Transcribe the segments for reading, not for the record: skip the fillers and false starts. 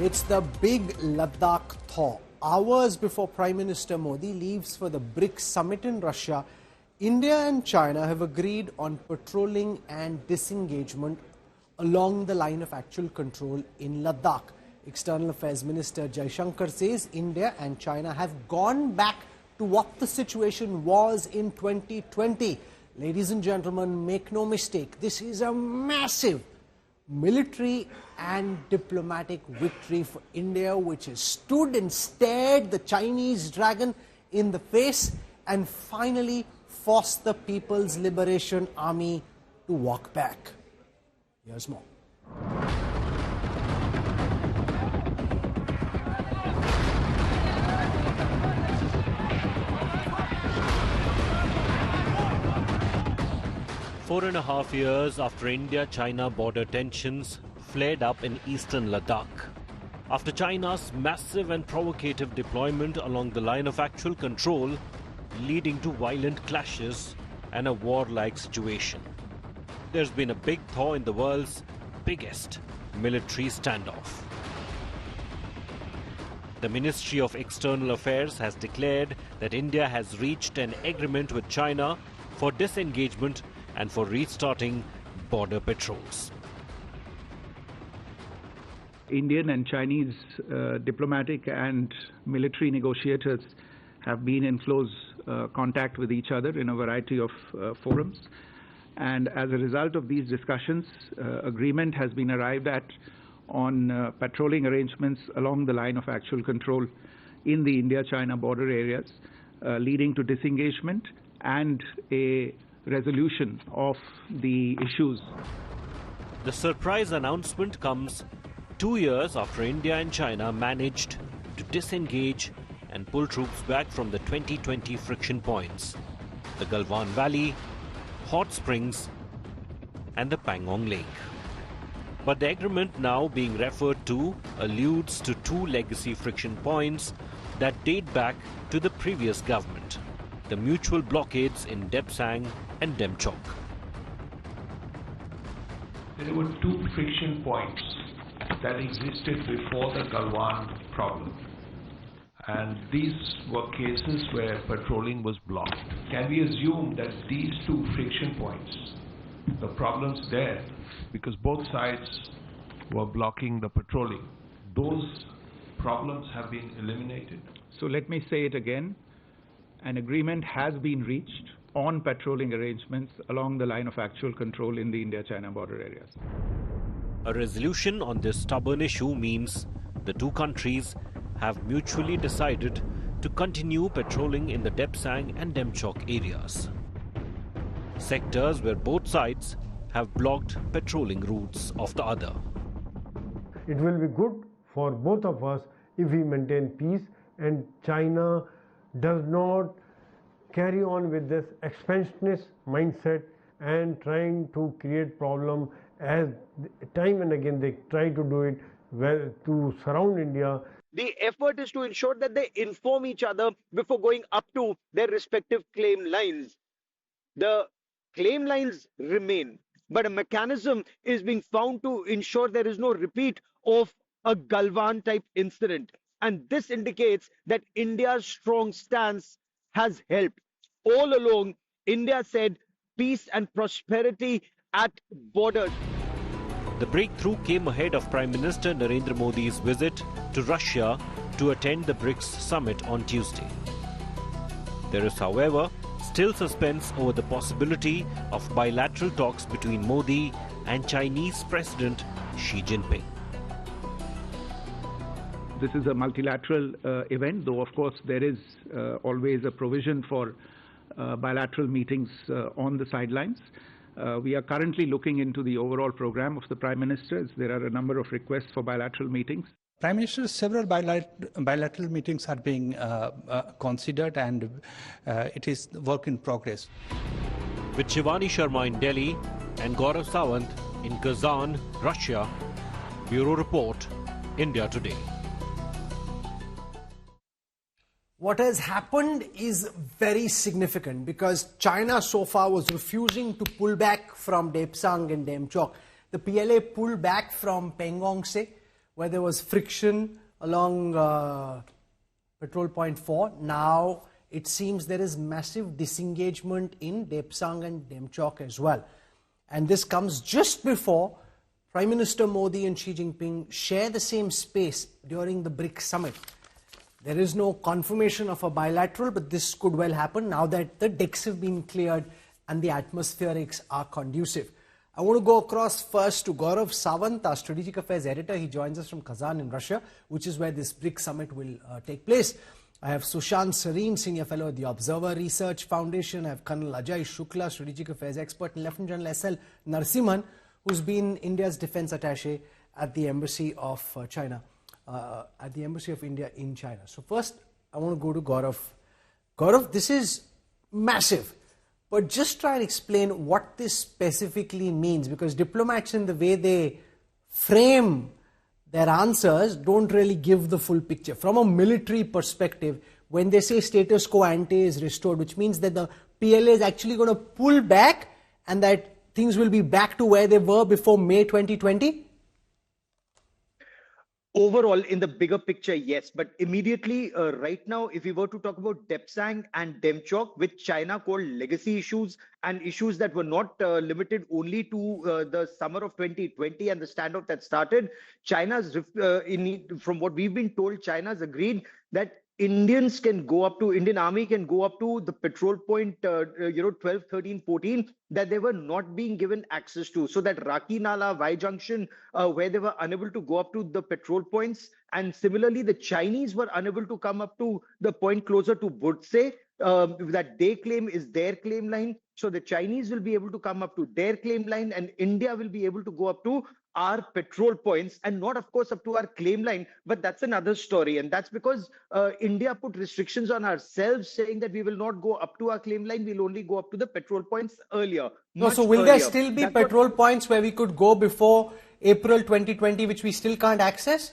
It's the big Ladakh thaw. Hours before Prime Minister Modi leaves for the BRICS summit in Russia, India and China have agreed on patrolling and disengagement along the line of actual control in Ladakh. External Affairs Minister Jaishankar says India and China have gone back to what the situation was in 2020. Ladies and gentlemen, make no mistake, this is a massive military and diplomatic victory for India, which has stood and stared the Chinese dragon in the face and finally forced the People's Liberation Army to walk back. Here's more. Four and a half years after India-China border tensions flared up in eastern Ladakh, after China's massive and provocative deployment along the line of actual control, leading to violent clashes and a war-like situation, there's been a big thaw in the world's biggest military standoff. The Ministry of External Affairs has declared that India has reached an agreement with China for disengagement and for restarting border patrols. Indian and Chinese diplomatic and military negotiators have been in close contact with each other in a variety of forums. And as a result of these discussions, agreement has been arrived at on patrolling arrangements along the line of actual control in the India-China border areas, leading to disengagement and a resolution of the issues. The surprise announcement comes 2 years after India and China managed to disengage and pull troops back from the 2020 friction points, the Galwan Valley, Hot Springs and the Pangong Lake. But the agreement now being referred to alludes to two legacy friction points that date back to the previous government, the mutual blockades in Depsang and Demchok. There were two friction points that existed before the Galwan problem, and these were cases where patrolling was blocked. Can we assume that these two friction points, the problems there, because both sides were blocking the patrolling, those problems have been eliminated? So let me say it again. An agreement has been reached on patrolling arrangements along the line of actual control in the India-China border areas. A resolution on this stubborn issue means the two countries have mutually decided to continue patrolling in the Depsang and Demchok areas, sectors where both sides have blocked patrolling routes of the other. It will be good for both of us if we maintain peace and China does not carry on with this expansionist mindset and trying to create problem, as time and again they try to do it to surround India. The effort is to ensure that they inform each other before going up to their respective claim lines. The claim lines remain, but a mechanism is being found to ensure there is no repeat of a Galwan type incident. And this indicates that India's strong stance has helped. All along, India said peace and prosperity at borders. The breakthrough came ahead of Prime Minister Narendra Modi's visit to Russia to attend the BRICS summit on Tuesday. There is, however, still suspense over the possibility of bilateral talks between Modi and Chinese President Xi Jinping. This is a multilateral event, though of course there is always a provision for bilateral meetings on the sidelines. We are currently looking into the overall program of the Prime Minister. There are a number of requests for bilateral meetings. Prime Minister, several bilateral meetings are being considered, and it is work in progress. With Shivani Sharma in Delhi and Gaurav Sawant in Kazan, Russia, Bureau Report, India Today. What has happened is very significant because China so far was refusing to pull back from Depsang and Demchok. The PLA pulled back from Pangong Se, where there was friction along Patrol Point 4. Now it seems there is massive disengagement in Depsang and Demchok as well. And this comes just before Prime Minister Modi and Xi Jinping share the same space during the BRICS summit. There is no confirmation of a bilateral, but this could well happen now that the decks have been cleared and the atmospherics are conducive. I want to go across first to Gaurav Sawant, our Strategic Affairs Editor. He joins us from Kazan in Russia, which is where this BRICS summit will take place. I have Sushant Sareen, Senior Fellow at the Observer Research Foundation. I have Colonel Ajay Shukla, Strategic Affairs Expert, and Lieutenant General S.L. Narasimhan, who's been India's Defence Attaché at the Embassy of China, at the Embassy of India in China. So first, I want to go to Gaurav. Gaurav, this is massive. But just try and explain what this specifically means, because diplomats, in the way they frame their answers, don't really give the full picture. From a military perspective, when they say status quo ante is restored, which means that the PLA is actually going to pull back and that things will be back to where they were before May 2020? Overall, in the bigger picture, yes. But immediately, right now, if we were to talk about Depsang and Demchok, which China called legacy issues and issues that were not limited only to the summer of 2020 and the standoff that started, from what we've been told, China's agreed that Indian Army can go up to the patrol point, 12, 13, 14, that they were not being given access to. So that Raki Nala, Y Junction, where they were unable to go up to the patrol points. And similarly, the Chinese were unable to come up to the point closer to Budse, that they claim is their claim line. So the Chinese will be able to come up to their claim line, and India will be able to go up to our patrol points, and not, of course, up to our claim line. But that's another story. And that's because India put restrictions on ourselves, saying that we will not go up to our claim line. We'll only go up to the patrol points earlier. No, so will there still be patrol points where we could go before April 2020, which we still can't access?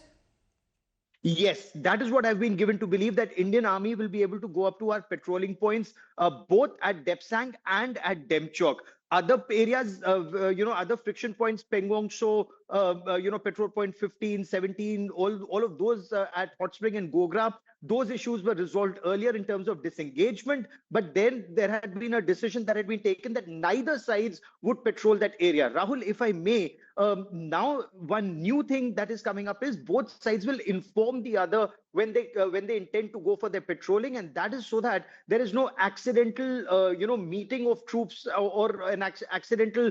Yes, that is what I've been given to believe, that Indian Army will be able to go up to our patrolling points, both at Depsang and at Demchok. Other areas, other friction points, Pengwong So, patrol point 15, 17, all of those at Hot Spring and Gogra, those issues were resolved earlier in terms of disengagement. But then there had been a decision that had been taken that neither sides would patrol that area. Rahul, if I may, now one new thing that is coming up is both sides will inform the other when they intend to go for their patrolling, and that is so that there is no accidental meeting of troops or an accidental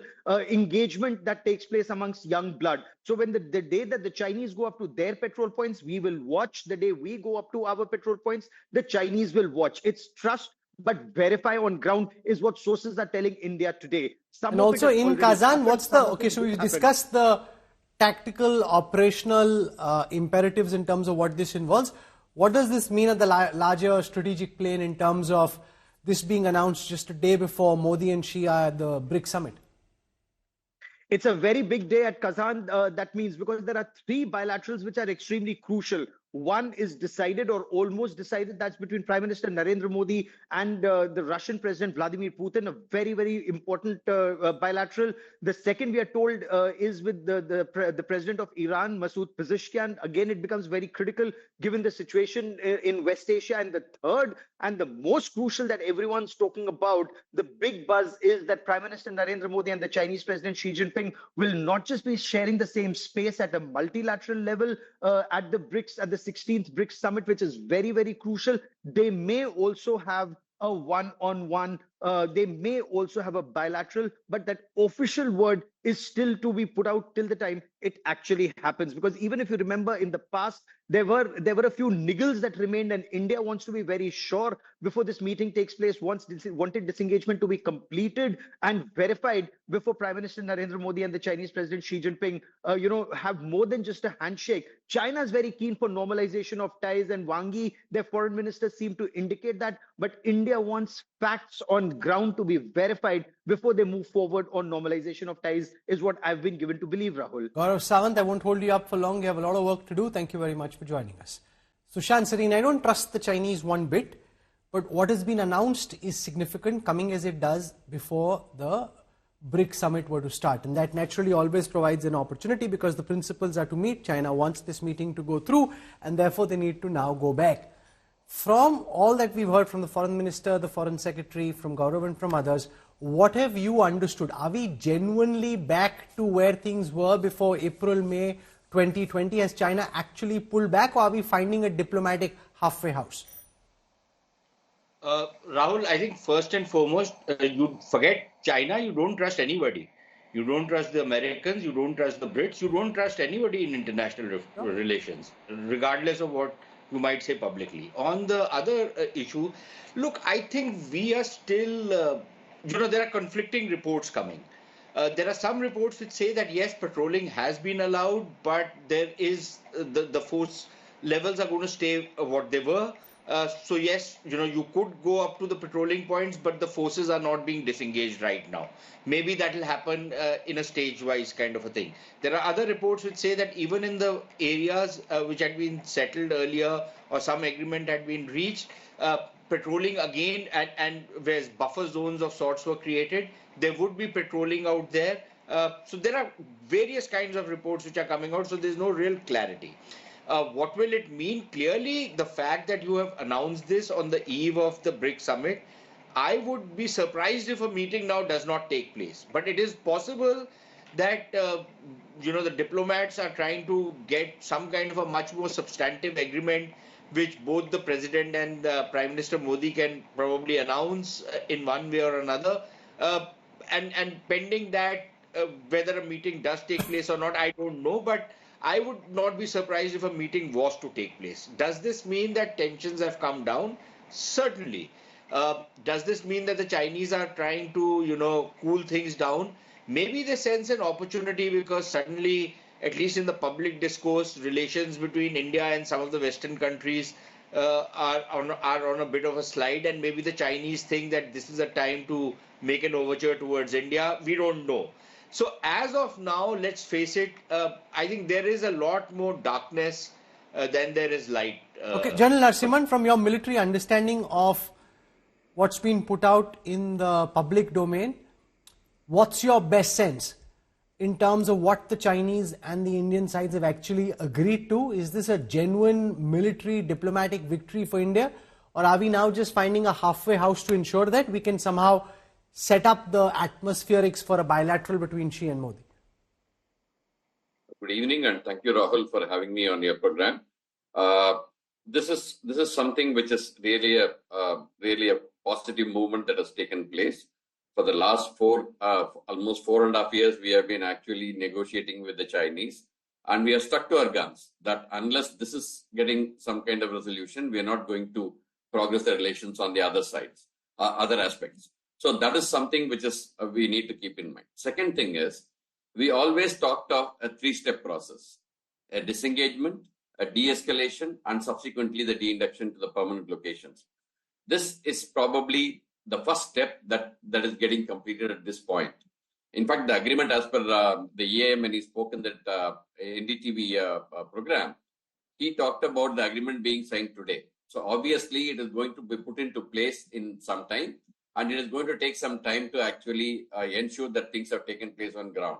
engagement that takes place amongst young blood. So when the day that the Chinese go up to their patrol points, we will watch. The day we go up to our patrol points, the Chinese will watch. It's trust but verify on ground is what sources are telling India today. And also in Kazan, so we've discussed the tactical, operational imperatives in terms of what this involves. What does this mean at the larger strategic plane in terms of this being announced just a day before Modi and Xi are at the BRICS summit? It's a very big day at Kazan. That means because there are three bilaterals which are extremely crucial. One is decided or almost decided. That's between Prime Minister Narendra Modi and the Russian President Vladimir Putin, a very, very important bilateral. The second, we are told, is with the President of Iran, Masoud Pezeshkian. Again, it becomes very critical given the situation in West Asia. And the third, and the most crucial that everyone's talking about, the big buzz is that Prime Minister Narendra Modi and the Chinese President Xi Jinping will not just be sharing the same space at a multilateral level at the BRICS, at the 16th BRICS summit, which is very, very crucial. They may also have a one-on-one, they may also have a bilateral, but that official word is still to be put out till the time it actually happens. Because even if you remember in the past, there were a few niggles that remained, and India wants to be very sure before this meeting takes place, wanted disengagement to be completed and verified before Prime Minister Narendra Modi and the Chinese President Xi Jinping, have more than just a handshake. China is very keen for normalization of ties, and Wang Yi, their foreign minister, seemed to indicate that. But India wants facts on ground to be verified before they move forward on normalization of ties, is what I've been given to believe, Rahul. Gaurav Sawant, I won't hold you up for long. You have a lot of work to do. Thank you very much for joining us. Sushant Sareen, I don't trust the Chinese one bit, but what has been announced is significant, coming as it does before the BRICS summit were to start. And that naturally always provides an opportunity because the principals are to meet. China wants this meeting to go through and therefore they need to now go back. From all that we've heard from the Foreign Minister, the Foreign Secretary, from Gaurav and from others, what have you understood? Are we genuinely back to where things were before April, May 2020? Has China actually pulled back, or are we finding a diplomatic halfway house? Rahul, I think first and foremost, you forget China, you don't trust anybody. You don't trust the Americans, you don't trust the Brits, you don't trust anybody in international relations, regardless of what you might say publicly. On the other issue, look, I think we are still, there are conflicting reports coming. There are some reports which say that yes, patrolling has been allowed, but there is the force levels are going to stay what they were. So yes, you could go up to the patrolling points, but the forces are not being disengaged right now. Maybe that will happen in a stage-wise kind of a thing. There are other reports which say that even in the areas which had been settled earlier or some agreement had been reached, patrolling again and where buffer zones of sorts were created, there would be patrolling out there. So there are various kinds of reports which are coming out, so there's no real clarity. What will it mean? Clearly, the fact that you have announced this on the eve of the BRICS summit, I would be surprised if a meeting now does not take place. But it is possible that, the diplomats are trying to get some kind of a much more substantive agreement, which both the President and Prime Minister Modi can probably announce in one way or another. And pending that, whether a meeting does take place or not, I don't know. But I would not be surprised if a meeting was to take place. Does this mean that tensions have come down? Certainly. Does this mean that the Chinese are trying to, cool things down? Maybe they sense an opportunity because suddenly, at least in the public discourse, relations between India and some of the Western countries are on a bit of a slide, and maybe the Chinese think that this is a time to make an overture towards India. We don't know. So as of now, let's face it, I think there is a lot more darkness than there is light. Okay, General Narasimhan, from your military understanding of what's been put out in the public domain, what's your best sense in terms of what the Chinese and the Indian sides have actually agreed to? Is this a genuine military diplomatic victory for India, or are we now just finding a halfway house to ensure that we can somehow set up the atmospherics for a bilateral between Xi and Modi? Good evening, and thank you, Rahul, for having me on your program. This is something which is really a positive movement that has taken place. For the last almost 4.5 years, we have been actually negotiating with the Chinese, and we are stuck to our guns that unless this is getting some kind of resolution, we are not going to progress the relations on the other sides, other aspects. So that is something which is we need to keep in mind. Second thing is, we always talked of a 3-step process: a disengagement, a de-escalation, and subsequently the de-induction to the permanent locations. This is probably the first step that is getting completed at this point. In fact, the agreement as per the EAM, when he spoke in that NDTV program, he talked about the agreement being signed today. So obviously, it is going to be put into place in some time, and it is going to take some time to actually ensure that things have taken place on ground.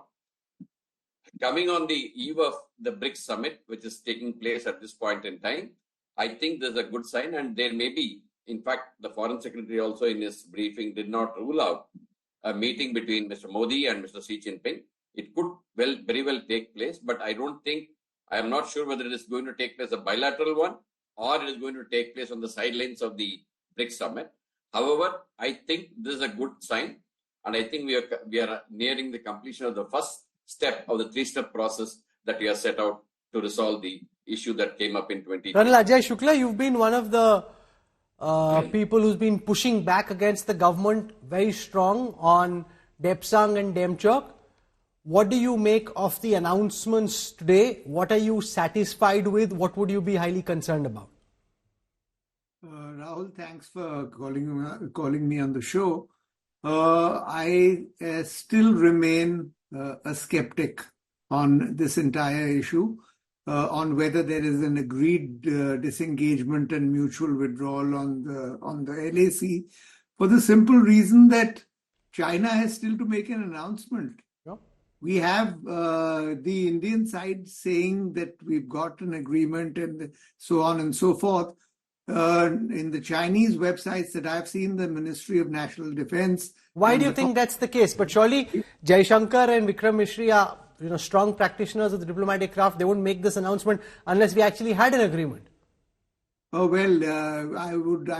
Coming on the eve of the BRICS summit, which is taking place at this point in time, I think there's a good sign, and there may be, in fact, the Foreign Secretary also in his briefing did not rule out a meeting between Mr. Modi and Mr. Xi Jinping. It could very well take place, but I am not sure whether it is going to take place a bilateral one or it is going to take place on the sidelines of the BRICS summit. However, I think this is a good sign, and I think we are nearing the completion of the first step of the 3-step process that we have set out to resolve the issue that came up in 2020. Colonel Ajay Shukla, you've been one of the people who's been pushing back against the government very strong on Depsang and Demchok. What do you make of the announcements today? What are you satisfied with? What would you be highly concerned about? Rahul, thanks for calling me on the show. I still remain a skeptic on this entire issue, on whether there is an agreed disengagement and mutual withdrawal on the LAC, for the simple reason that China has still to make an announcement. Yeah. We have the Indian side saying that we've got an agreement and so on and so forth. In the Chinese websites that I've seen, the Ministry of National Defense. Why do you think that's the case? But surely Jaishankar and Vikram Mishri are strong practitioners of the diplomatic craft. They wouldn't make this announcement unless we actually had an agreement. Oh, well, I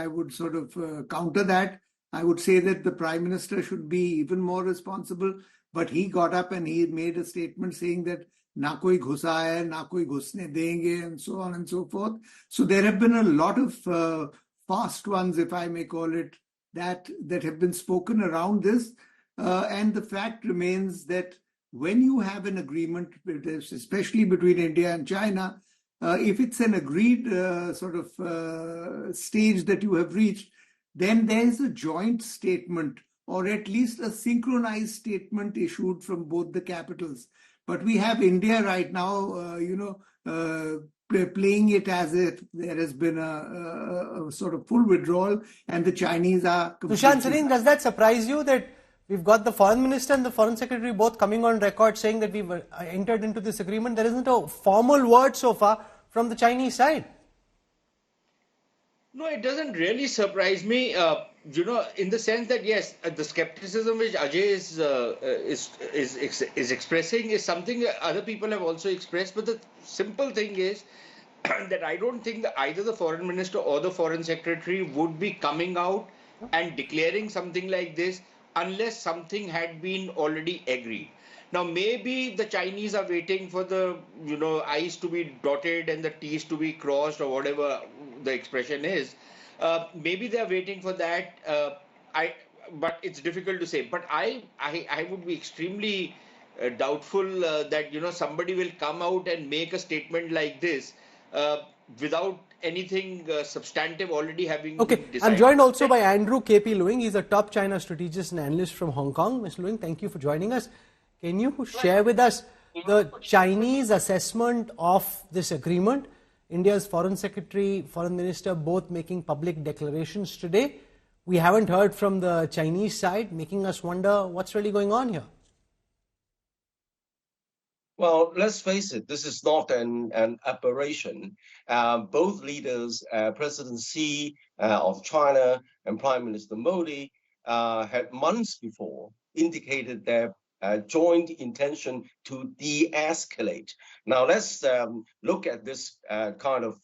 would sort of counter that. I would say that the Prime Minister should be even more responsible. But he got up and he made a statement saying that na koi ghusa hai, na koi ghusne denge, and so on and so forth. So there have been a lot of fast ones, if I may call it, that have been spoken around this. And the fact remains that when you have an agreement, especially between India and China, if it's an agreed sort of stage that you have reached, then there is a joint statement or at least a synchronized statement issued from both the capitals. But we have India right now, playing it as if there has been a sort of full withdrawal and the Chinese are... Sushant Singh, does that surprise you that we've got the Foreign Minister and the Foreign Secretary both coming on record saying that we've entered into this agreement? There isn't a formal word so far from the Chinese side. No, it doesn't really surprise me, in the sense that, yes, the skepticism which Ajay is expressing is something that other people have also expressed. But the simple thing is that I don't think that either the Foreign Minister or the Foreign Secretary would be coming out and declaring something like this unless something had been already agreed. Now, maybe the Chinese are waiting for the, I's to be dotted and the T's to be crossed or whatever the expression is. Maybe they are waiting for that. But it's difficult to say. But I would be extremely doubtful that, somebody will come out and make a statement like this without anything substantive already having been decided. I'm joined also by Andrew KP Ling. He's a top China strategist and analyst from Hong Kong. Mr. Ling, thank you for joining us. Can you share with us the Chinese assessment of this agreement? India's Foreign Secretary, Foreign Minister, both making public declarations today. We haven't heard from the Chinese side, making us wonder what's really going on here. Well, let's face it, this is not an aberration. Both leaders, President Xi of China and Prime Minister Modi, had months before indicated their joint intention to de-escalate. Now let's look at this kind of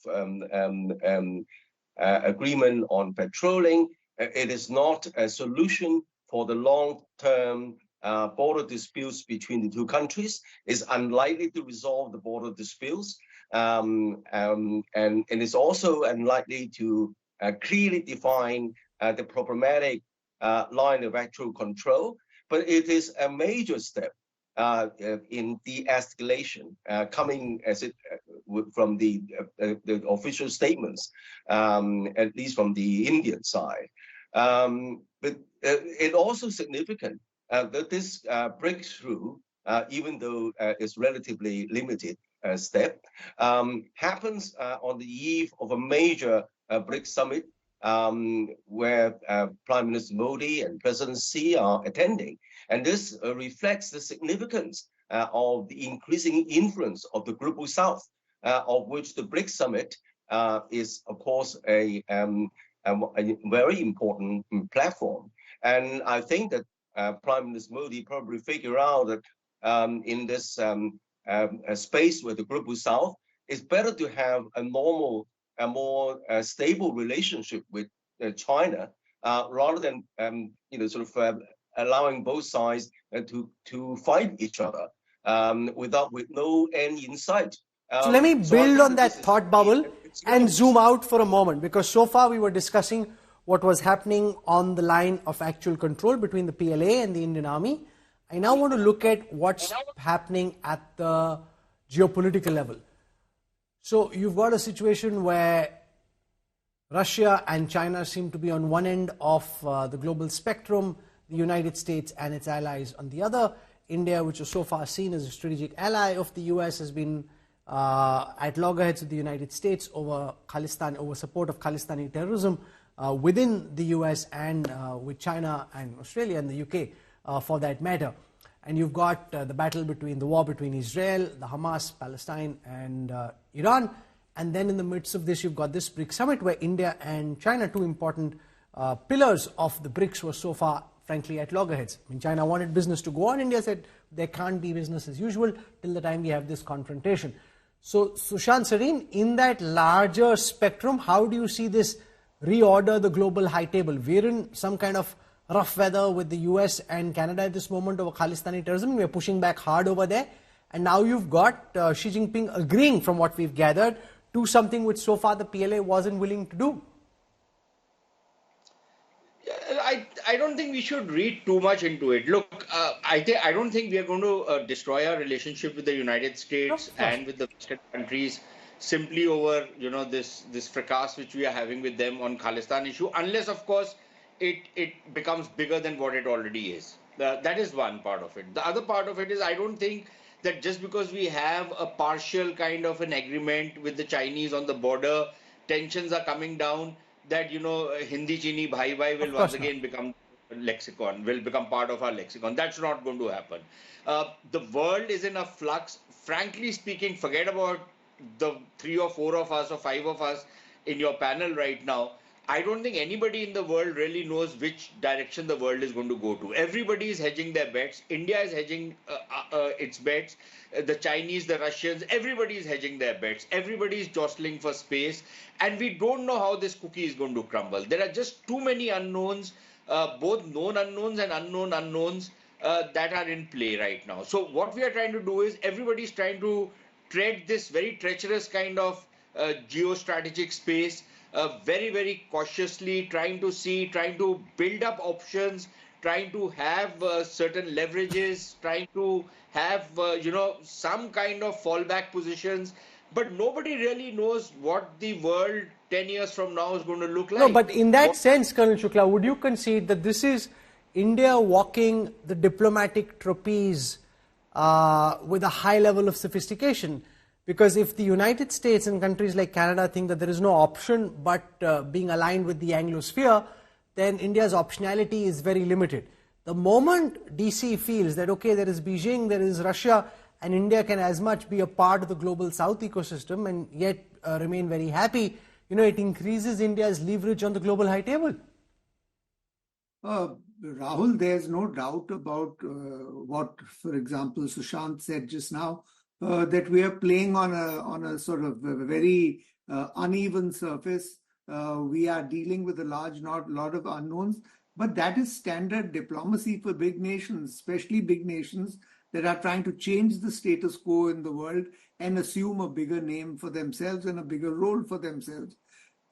agreement on patrolling. It is not a solution for the long-term border disputes between the two countries. It's unlikely to resolve the border disputes, and it's also unlikely to clearly define the problematic line of actual control. But it is a major step in de-escalation, coming as it from the official statements, at least from the Indian side. But it also significant that this breakthrough, even though it's relatively limited step, happens on the eve of a major BRICS summit, where Prime Minister Modi and President Xi are attending. And this reflects the significance of the increasing influence of the Global South, of which the BRICS summit is, of course, a very important platform. And I think that Prime Minister Modi probably figured out that in this space with the Global South, it's better to have a more stable relationship with China rather than allowing both sides to fight each other with no end in sight. So let me build on that thought bubble and zoom out for a moment, because so far we were discussing what was happening on the line of actual control between the PLA and the Indian Army. I now want to look at what's happening at the geopolitical level. So you've got a situation where Russia and China seem to be on one end of the global spectrum, the United States and its allies on the other. India, which is so far seen as a strategic ally of the US, has been at loggerheads with the United States over Khalistan, over support of Khalistani terrorism within the US and with China and Australia and the UK for that matter. And you've got the war between Israel, the Hamas, Palestine and Iran. And then in the midst of this, you've got this BRICS summit where India and China, two important pillars of the BRICS, were so far, frankly, at loggerheads. I mean, China wanted business to go on. India said there can't be business as usual till the time we have this confrontation. So, Sushant Sareen, in that larger spectrum, how do you see this reorder the global high table? We're in some kind of rough weather with the US and Canada at this moment over Khalistani terrorism. We're pushing back hard over there. And now you've got Xi Jinping agreeing, from what we've gathered, to something which so far the PLA wasn't willing to do. I don't think we should read too much into it. Look, I don't think we are going to destroy our relationship with the United States and with the Western countries simply over, this fracas which we are having with them on Khalistan issue, unless, of course, it becomes bigger than what it already is. That is one part of it. The other part of it is, I don't think that just because we have a partial kind of an agreement with the Chinese on the border, tensions are coming down, that, Hindi Chini Bhai Bhai will once again become lexicon, will become part of our lexicon. That's not going to happen. The world is in a flux. Frankly speaking, forget about the 3 or 4 of us or 5 of us in your panel right now. I don't think anybody in the world really knows which direction the world is going to go to. Everybody is hedging their bets. India is hedging its bets. The Chinese, the Russians, everybody is hedging their bets. Everybody is jostling for space. And we don't know how this cookie is going to crumble. There are just too many unknowns, both known unknowns and unknown unknowns that are in play right now. So what we are trying to do is everybody is trying to tread this very treacherous kind of geostrategic space, very, very cautiously, trying to build up options, trying to have certain leverages, trying to have, some kind of fallback positions. But nobody really knows what the world 10 years from now is going to look like. No, but in that sense, Colonel Shukla, would you concede that this is India walking the diplomatic trapeze with a high level of sophistication? Because if the United States and countries like Canada think that there is no option but being aligned with the Anglosphere, then India's optionality is very limited. The moment DC feels that, okay, there is Beijing, there is Russia, and India can as much be a part of the global South ecosystem and yet remain very happy, it increases India's leverage on the global high table. Rahul, there's no doubt about what, for example, Sushant said just now, that we are playing on a sort of a very uneven surface. We are dealing with a lot of unknowns, but that is standard diplomacy for big nations, especially big nations that are trying to change the status quo in the world and assume a bigger name for themselves and a bigger role for themselves.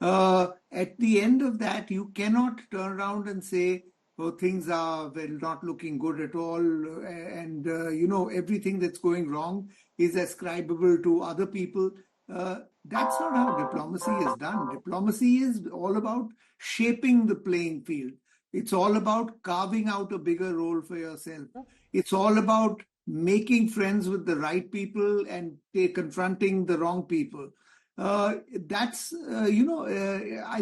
At the end of that, you cannot turn around and say, oh, things are not looking good at all, and everything that's going wrong is ascribable to other people. That's not how diplomacy is done. Diplomacy is all about shaping the playing field. It's all about carving out a bigger role for yourself. It's all about making friends with the right people and confronting the wrong people. I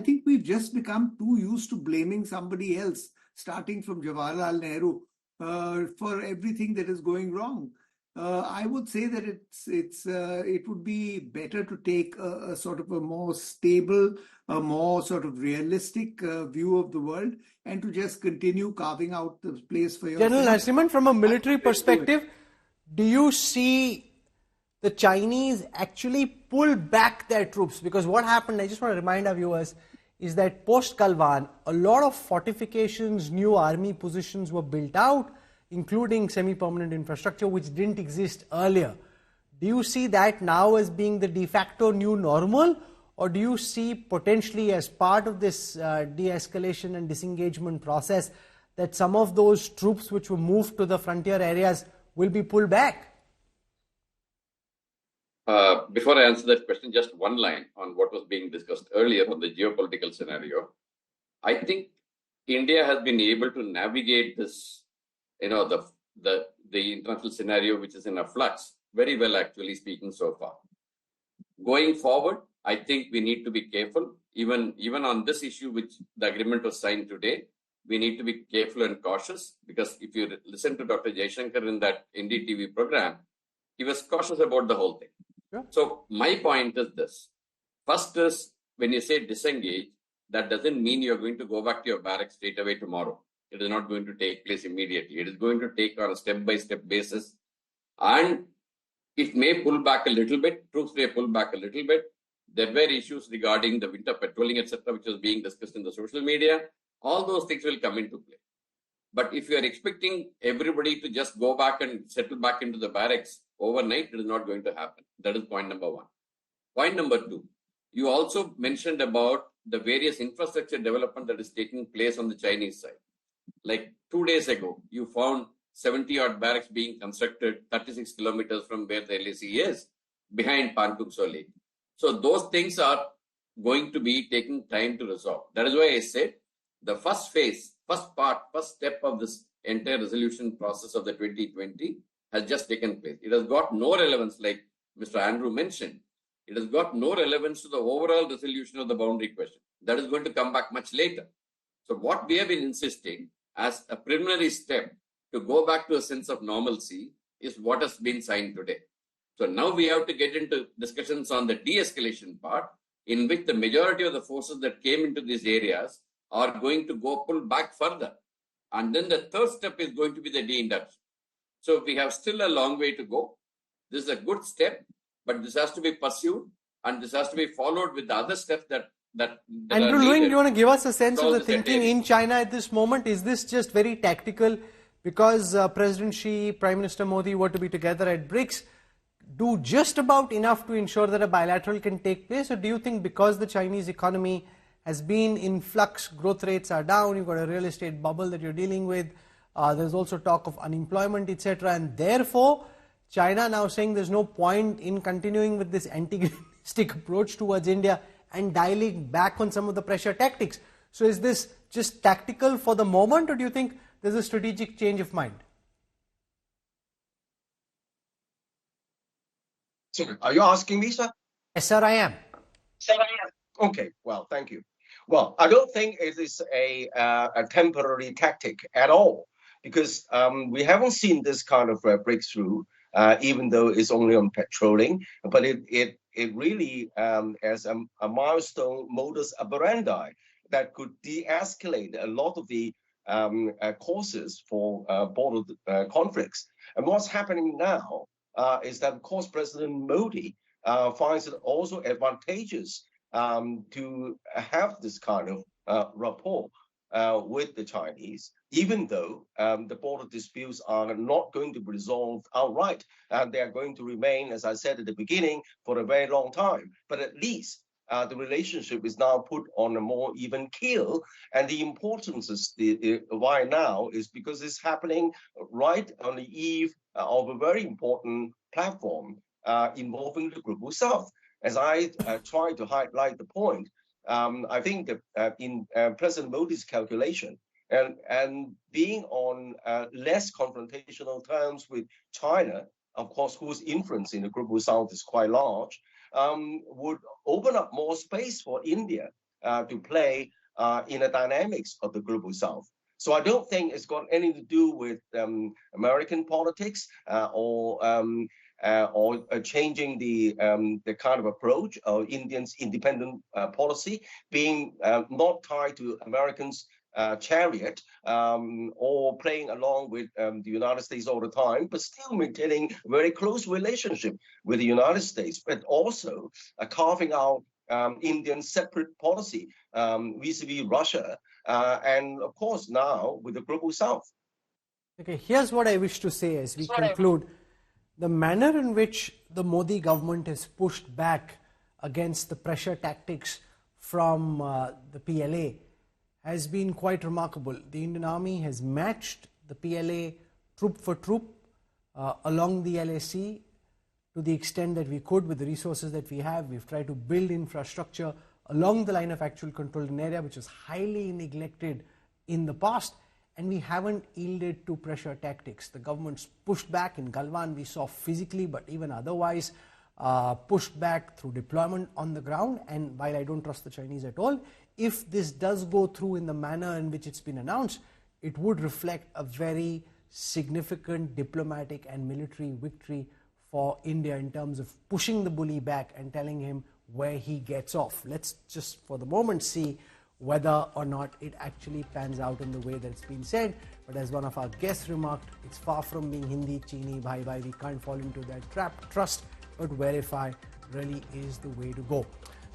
think we've just become too used to blaming somebody else, starting from Jawaharlal Nehru, for everything that is going wrong. I would say that it would be better to take a sort of a more stable, a more sort of realistic view of the world, and to just continue carving out the place for yourself. General Narasimhan, from a military perspective, do you see the Chinese actually pull back their troops? Because what happened, I just want to remind our viewers, is that post-Galwan, a lot of fortifications, new army positions were built out, including semi-permanent infrastructure, which didn't exist earlier. Do you see that now as being the de facto new normal, or do you see potentially as part of this de-escalation and disengagement process that some of those troops which were moved to the frontier areas will be pulled back? Before I answer that question, just one line on what was being discussed earlier on the geopolitical scenario. I think India has been able to navigate this, the international scenario which is in a flux very well, actually speaking, so far. Going forward, I think we need to be careful. Even on this issue, which the agreement was signed today, we need to be careful and cautious, because if you listen to Dr. Jaishankar in that NDTV program, he was cautious about the whole thing. Yeah. So my point is this. First is, when you say disengage, that doesn't mean you're going to go back to your barracks straight away tomorrow. It is not going to take place immediately. It is going to take on a step-by-step basis. And it may pull back a little bit. Troops may pull back a little bit. There were issues regarding the winter patrolling, etc., which was being discussed in the social media. All those things will come into play. But if you are expecting everybody to just go back and settle back into the barracks overnight, it is not going to happen. That is point number one. Point number two, you also mentioned about the various infrastructure development that is taking place on the Chinese side. Like 2 days ago, you found 70-odd barracks being constructed 36 kilometers from where the LAC is, behind Pankungso Lake. So those things are going to be taking time to resolve. That is why I said the first phase, first step of this entire resolution process of the 2020 has just taken place. It has got no relevance, like Mr. Andrew mentioned. It has got no relevance to the overall resolution of the boundary question. That is going to come back much later. So what we have been insisting as a preliminary step to go back to a sense of normalcy is what has been signed today. So now we have to get into discussions on the de-escalation part, in which the majority of the forces that came into these areas are going to go pull back further. And then the third step is going to be the de-induction. So we have still a long way to go. This is a good step, but this has to be pursued, and this has to be followed with the other steps that Andrew, Ling, do you want to give us a sense of the thinking in China at this moment? Is this just very tactical because President Xi, Prime Minister Modi were to be together at BRICS, do just about enough to ensure that a bilateral can take place? Or do you think because the Chinese economy has been in flux, growth rates are down, you've got a real estate bubble that you're dealing with, there's also talk of unemployment, etc., and therefore China now saying there's no point in continuing with this antagonistic approach towards India and dialing back on some of the pressure tactics. So is this just tactical for the moment, or do you think there's a strategic change of mind? So, are you asking me, sir? Yes, sir, I am. Okay, well, thank you. Well, I don't think it is a temporary tactic at all, because we haven't seen this kind of breakthrough, even though it's only on patrolling, but it really as a milestone modus operandi that could de-escalate a lot of the causes for border conflicts. And what's happening now is that, of course, President Modi finds it also advantageous to have this kind of rapport with the Chinese, even though the border disputes are not going to be resolved outright. They are going to remain, as I said at the beginning, for a very long time. But at least the relationship is now put on a more even keel. And the importance is why now is because it's happening right on the eve of a very important platform involving the Global South. As I try to highlight the point, I think that in President Modi's calculation and being on less confrontational terms with China, of course, whose influence in the Global South is quite large, would open up more space for India to play in the dynamics of the Global South. So I don't think it's got anything to do with American politics or changing the kind of approach of Indians' independent policy, being not tied to Americans' chariot or playing along with the United States all the time, but still maintaining a very close relationship with the United States, but also carving out Indian separate policy vis-a-vis Russia, and of course now with the Global South. Okay, here's what I wish to say as we conclude. The manner in which the Modi government has pushed back against the pressure tactics from the PLA has been quite remarkable. The Indian Army has matched the PLA troop for troop along the LAC to the extent that we could with the resources that we have. We've tried to build infrastructure along the line of actual control in area, which was highly neglected in the past, and we haven't yielded to pressure tactics. The government's pushed back in Galwan, we saw physically, but even otherwise. pushed back through deployment on the ground. And while I don't trust the Chinese at all, if this does go through in the manner in which it's been announced, it would reflect a very significant diplomatic and military victory for India in terms of pushing the bully back and telling him where he gets off. Let's just for the moment see whether or not it actually pans out in the way that it's been said. But as one of our guests remarked, it's far from being Hindi, Chini, bhai, we can't fall into that trap. Trust but verify really is the way to go.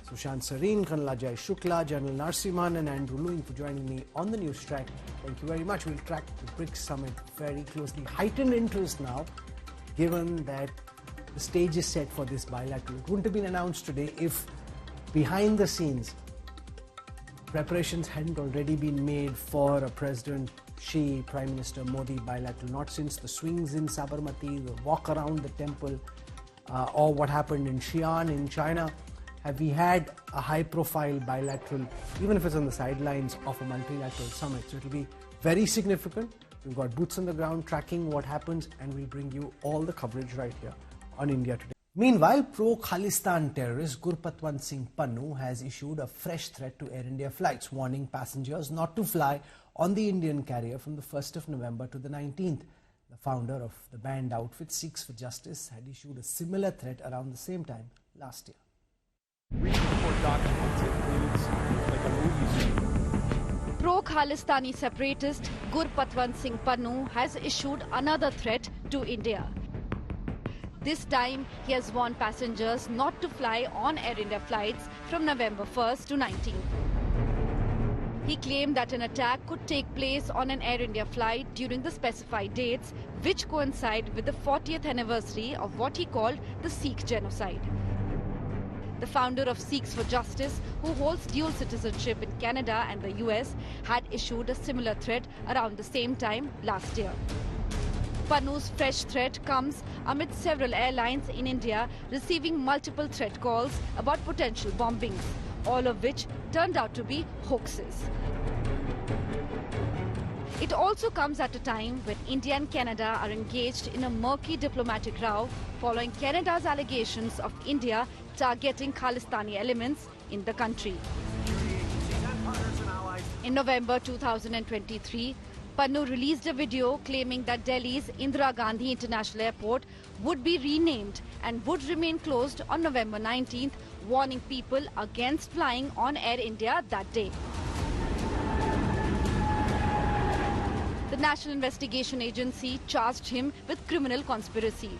Sushant Sareen, Kanwal Jai Shukla, General Narsimhan and Andrew Ling for joining me on the NewsTrack. Thank you very much. We'll track the BRICS summit very closely. Heightened interest now, given that the stage is set for this bilateral. It wouldn't have been announced today if behind the scenes preparations hadn't already been made for a President Xi, Prime Minister Modi bilateral. Not since the swings in Sabarmati, the walk around the temple, or what happened in Xi'an in China, have we had a high-profile bilateral, even if it's on the sidelines of a multilateral summit. So it will be very significant. We've got boots on the ground tracking what happens, and we'll bring you all the coverage right here on India Today. Meanwhile, pro-Khalistan terrorist Gurpatwant Singh Pannu has issued a fresh threat to Air India flights, warning passengers not to fly on the Indian carrier from the 1st of November to the 19th. The founder of the banned outfit, Sikhs for Justice, had issued a similar threat around the same time last year. Pro-Khalistani separatist Gurpatwant Singh Pannu has issued another threat to India. This time, he has warned passengers not to fly on Air India flights from November 1st to 19th. He claimed that an attack could take place on an Air India flight during the specified dates, which coincide with the 40th anniversary of what he called the Sikh genocide. The founder of Sikhs for Justice, who holds dual citizenship in Canada and the US, had issued a similar threat around the same time last year. Pannu's fresh threat comes amid several airlines in India receiving multiple threat calls about potential bombings, all of which turned out to be hoaxes. It also comes at a time when India and Canada are engaged in a murky diplomatic row following Canada's allegations of India targeting Khalistani elements in the country. In November 2023, Pannu released a video claiming that Delhi's Indira Gandhi International Airport would be renamed and would remain closed on November 19th, warning people against flying on Air India that day. The National Investigation Agency charged him with criminal conspiracy,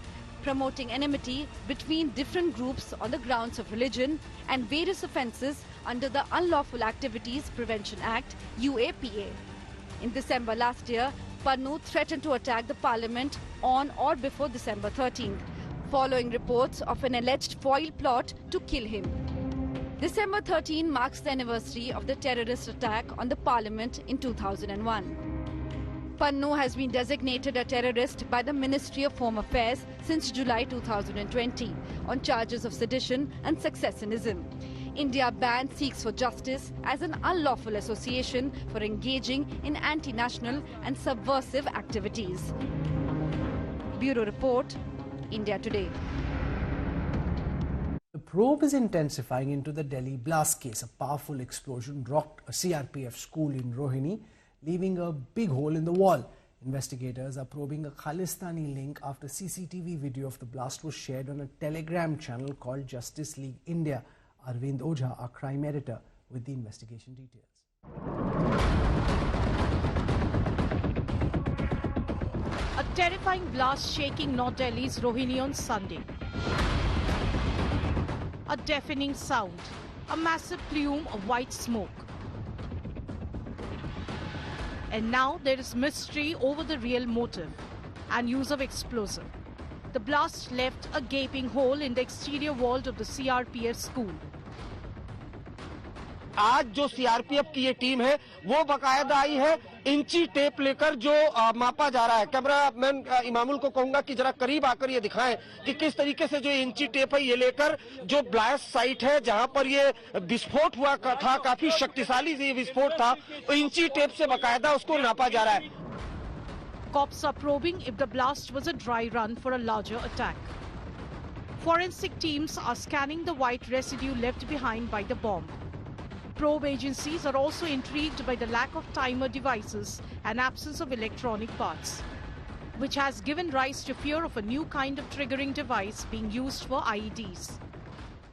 promoting enmity between different groups on the grounds of religion and various offences under the Unlawful Activities Prevention Act, UAPA. In December last year, Pannu threatened to attack the parliament on or before December 13th, following reports of an alleged foil plot to kill him. December 13 marks the anniversary of the terrorist attack on the parliament in 2001. Pannu has been designated a terrorist by the Ministry of Home Affairs since July 2020 on charges of sedition and secessionism. India banned Sikhs for Justice as an unlawful association for engaging in anti-national and subversive activities. Bureau Report, India Today. The probe is intensifying into the Delhi blast case. A powerful explosion rocked a CRPF school in Rohini, leaving a big hole in the wall. Investigators are probing a Khalistani link after CCTV video of the blast was shared on a Telegram channel called Justice League India. Arvind Ojha, our crime editor, with the investigation details. A terrifying blast shaking North Delhi's Rohini on Sunday. A deafening sound, a massive plume of white smoke. And now there is mystery over the real motive and use of explosive. The blast left a gaping hole in the exterior wall of the CRPF school. आज जो CRPF की ये team है वो बकायदा आई है इंची tape लेकर जो मापा जा रहा है। कैमरामैन इमामुल को कहूंगा कि जरा करीब आकर ये दिखाएं कि किस तरीके से जो इंची टेप है ये लेकर जो ब्लास्ट साइट है जहां पर ये विस्फोट हुआ था, काफी शक्तिशाली ये विस्फोट था, तो इंची टेप से बकायदा उसको नापा जा रहा है। Cops are probing if the blast was a dry run for a larger attack. Forensic teams are scanning the white residue left behind by the bomb. Probe agencies are also intrigued by the lack of timer devices and absence of electronic parts, which has given rise to fear of a new kind of triggering device being used for IEDs.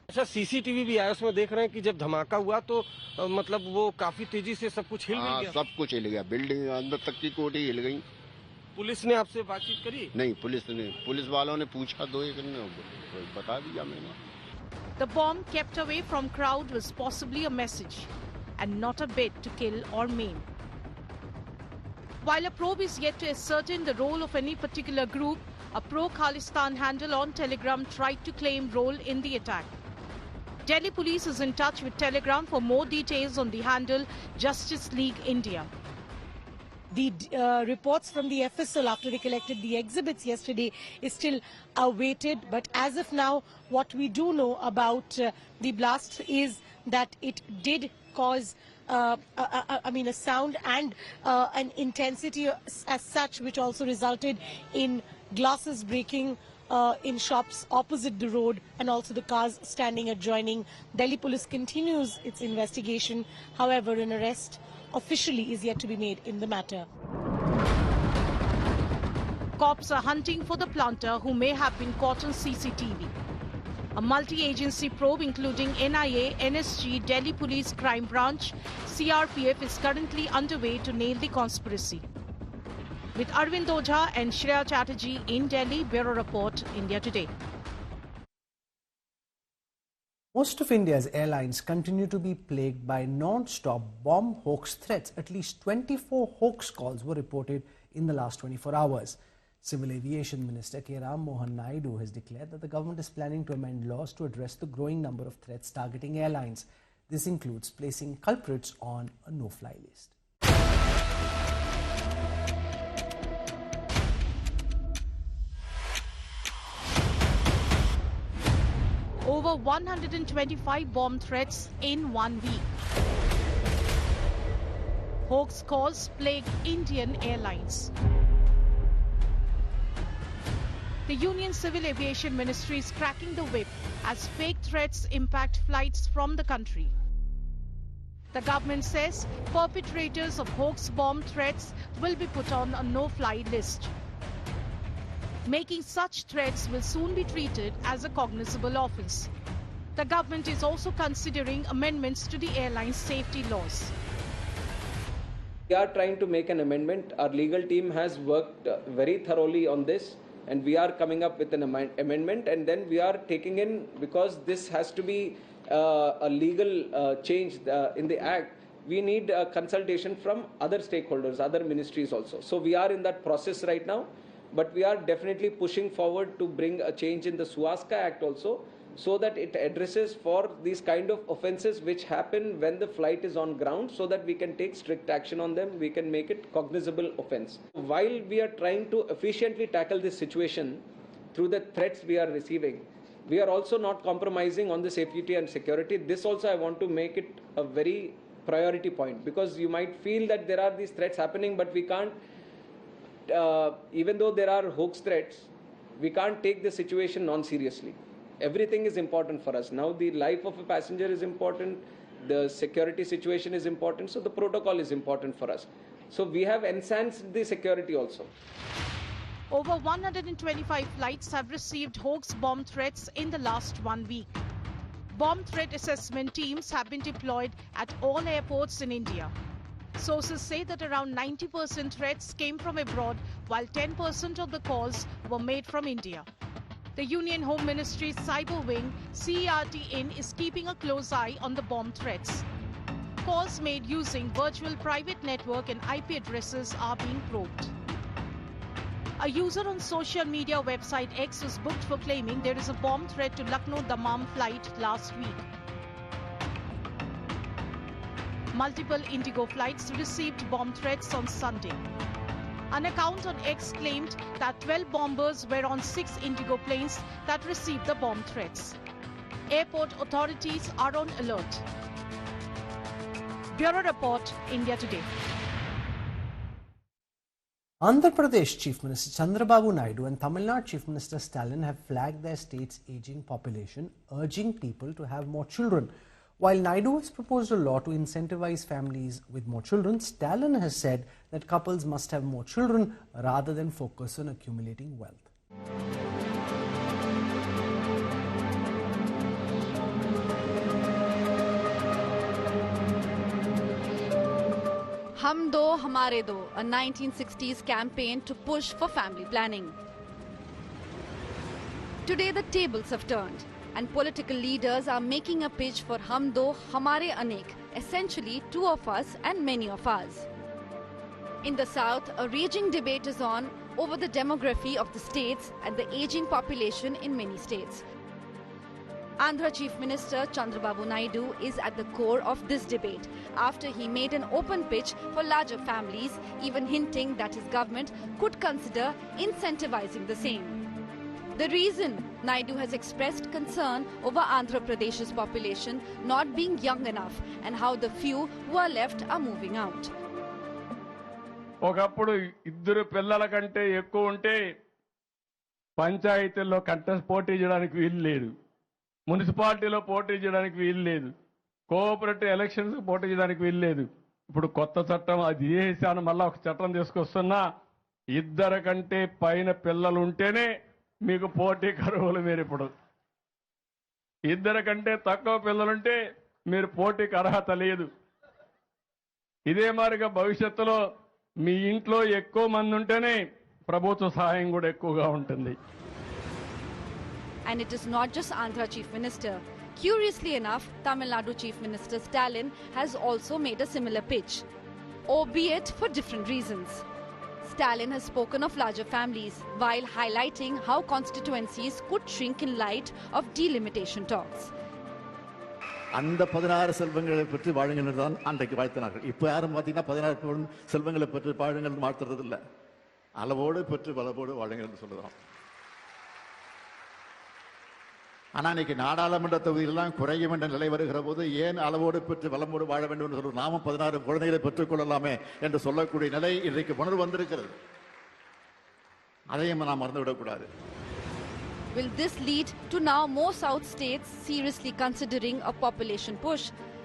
अच्छा CCTV भी आया, उसमें देख रहे हैं कि जब धमाका हुआ तो मतलब वो काफी तेजी से सब कुछ हिल गया। सब कुछ हिल गया, बिल्डिंग अंदर तक की कोठी हिल गई। पुलिस ने आपसे बातचीत करी? नहीं, पुलिस वालों ने पूछा, 2-1 ने बता दिया मैंने। The bomb kept away from crowd was possibly a message and not a bid to kill or maim. While a probe is yet to ascertain the role of any particular group, a pro-Khalistan handle on Telegram tried to claim role in the attack. Delhi police is in touch with Telegram for more details on the handle Justice League India. The reports from the FSL after they collected the exhibits yesterday is still awaited. But as of now, what we do know about the blast is that it did cause a sound and an intensity as such, which also resulted in glasses breaking in shops opposite the road and also the cars standing adjoining. Delhi police continues its investigation. However, an arrest officially is yet to be made in the matter. Cops are hunting for the planter who may have been caught on CCTV. A multi-agency probe including NIA, NSG, Delhi Police Crime Branch, CRPF is currently underway to nail the conspiracy. With Arvind Ojha and Shreya Chatterjee in Delhi, Bureau Report, India Today. Most of India's airlines continue to be plagued by non-stop bomb hoax threats. At least 24 hoax calls were reported in the last 24 hours. Civil Aviation Minister K. Ram Mohan Naidu has declared that the government is planning to amend laws to address the growing number of threats targeting airlines. This includes placing culprits on a no-fly list. Over 125 bomb threats in 1 week. Hoax calls plague Indian airlines. The Union Civil Aviation Ministry is cracking the whip as fake threats impact flights from the country. The government says perpetrators of hoax bomb threats will be put on a no-fly list. Making such threats will soon be treated as a cognizable offence. The government is also considering amendments to the airline safety laws. We are trying to make an amendment. Our legal team has worked very thoroughly on this, and we are coming up with an amendment, and then we are taking in, because this has to be a legal change in the Act, we need a consultation from other stakeholders, other ministries also. So we are in that process right now. But we are definitely pushing forward to bring a change in the Suwaska Act also, so that it addresses for these kind of offences which happen when the flight is on ground, so that we can take strict action on them, we can make it cognizable offence. While we are trying to efficiently tackle this situation through the threats we are receiving, we are also not compromising on the safety and security. This also I want to make it a very priority point, because you might feel that there are these threats happening, but we can't. Even though there are hoax threats, we can't take the situation non-seriously. Everything is important for us. Now the life of a passenger is important, the security situation is important, so the protocol is important for us. So we have enhanced the security also. Over 125 flights have received hoax bomb threats in the last 1 week. Bomb threat assessment teams have been deployed at all airports in India. Sources say that around 90% threats came from abroad, while 10% of the calls were made from India. The Union Home Ministry's Cyber Wing, CERT-IN, is keeping a close eye on the bomb threats. Calls made using virtual private network and IP addresses are being probed. A user on social media website X was booked for claiming there is a bomb threat to Lucknow-Dammam flight last week. Multiple Indigo flights received bomb threats on Sunday. An account on X claimed that 12 bombers were on 6 Indigo planes that received the bomb threats. Airport authorities are on alert. Bureau Report, India Today. Andhra Pradesh Chief Minister Chandrababu Naidu and Tamil Nadu Chief Minister Stalin have flagged their state's aging population, urging people to have more children. While Naidu has proposed a law to incentivize families with more children, Stalin has said that couples must have more children rather than focus on accumulating wealth. Hum Do, Hamare Do, a 1960s campaign to push for family planning. Today the tables have turned and political leaders are making a pitch for Hum Do, Hamare Anek, essentially two of us and many of us. In the south, a raging debate is on over the demography of the states and the aging population in many states. Andhra Chief Minister Chandrababu Naidu is at the core of this debate after he made an open pitch for larger families, even hinting that his government could consider incentivizing the same. The reason Naidu has expressed concern over Andhra Pradesh's population not being young enough and how the few who are left are moving out. ఒకప్పుడు ఇద్దరు పిల్లల కంటే ఎక్కువ ఉంటే పంచాయతీల్లో contest పోటీ చేయడానికి వీలు లేదు, మున్సిపాలిటీలో పోటీ చేయడానికి వీలు లేదు, కోఆపరేటివ్ ఎలక్షన్స్ పోటీ చేయడానికి వీలు లేదు. ఇప్పుడు కొత్త చట్టం అది చేశాను, మళ్ళీ ఒక చట్టం తీసుకొస్తున్నా, ఇద్దరు కంటే పైన పిల్లలు ఉంటేనే మీకు పోటీ కరువులు. మీరు ఇప్పుడు ఇద్దరు కంటే తక్కువ పిల్లలుంటే మీరు పోటీకి అర్హత లేదు. ఇదే మాదిరిగా భవిష్యత్తులో మీ ఇంట్లో ఎక్కువ మంది ఉంటేనే ప్రభుత్వ సహాయం కూడా ఎక్కువగా ఉంటుంది. And it is not just Andhra Chief Minister. Curiously enough, Tamil Nadu Chief Minister Stalin has also made a similar pitch, albeit for different reasons. Stalin has spoken of larger families while highlighting how constituencies could shrink in light of delimitation talks. அந்த 16 செல்வங்களை பற்றி வாழுங்கள் தான் அன்றைக்கு வாழ்த்தினார்கள். இப்போ யாரும் பார்த்தீங்கன்னா 16 செல்வங்களை பற்றி வாழுங்கள் மாற்றுறது இல்லை, அளவோடு பெற்று வளவோடு வாழுங்கள் என்று சொல்லுறோம். ஆனால் இன்னைக்கு நாடாளுமன்ற தொகுதியெல்லாம் குறையும் என்ற நிலை வருகிற போது ஏன் அளவோடு பெற்று வளமோடு வாழ வேண்டும் என்று சொல்லுவோம். நாமும் 16 குழந்தைகளை பெற்றுக் கொள்ளலாமே என்று சொல்லக்கூடிய நிலை இன்றைக்கு உணர்வு வந்திருக்கிறது. அதையும் நாம் மறந்துவிடக்கூடாது. Will this lead to now more South states seriously considering a population push?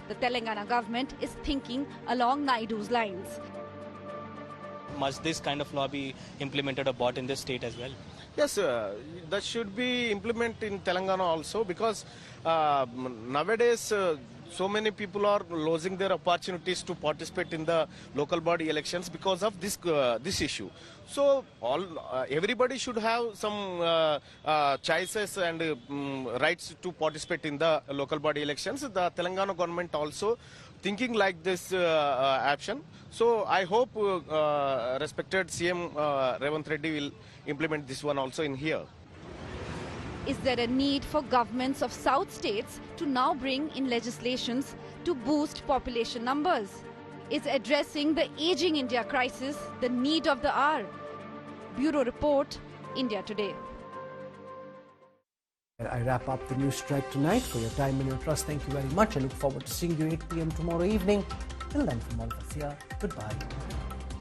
The Telangana government is thinking along Naidu's lines. Must this kind of law be implemented or bought in this state as well? Yes, that should be implemented in Telangana also, because nowadays so many people are losing their opportunities to participate in the local body elections because of this issue. So everybody should have some choices and rights to participate in the local body elections. The Telangana government also thinking like this action. So I hope respected CM Revanth Reddy will implement this one also in here. Is there a need for governments of South states to now bring in legislations to boost population numbers? Is addressing the aging India crisis the need of the hour? Bureau Report, India Today. I wrap up the NewsTrack tonight. For your time and your trust, thank you very much. I look forward to seeing you 8 p.m. tomorrow evening. Till then, from all of us here, goodbye.